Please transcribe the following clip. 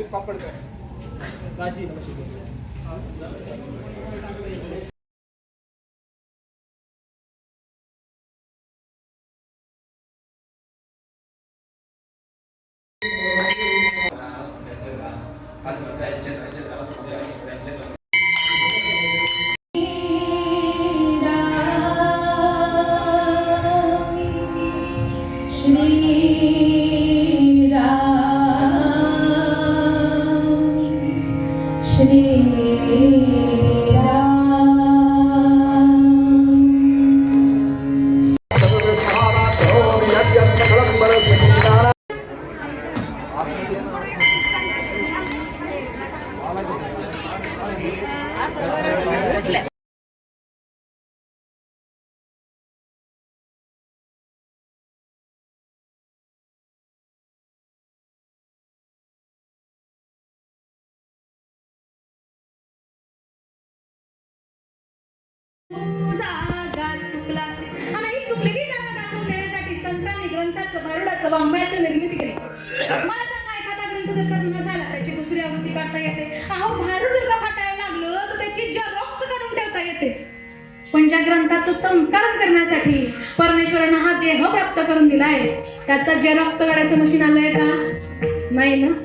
पापड काय भाजी निर्मिती केली. मला सांगा एखादा ग्रंथ जर का जुना झाला त्याची दुसरी आवृत्ती काढता येते. अहो भारूड जर का फाटायला लागलं तर त्याची झेरॉक्स काढून ठेवता येते. पण ज्या ग्रंथाचं संस्कार करण्यासाठी परमेश्वरानं हा देह प्राप्त करून दिलाय त्याचा झेरॉक्स काढायचं मशीन आलंय का? नाही ना.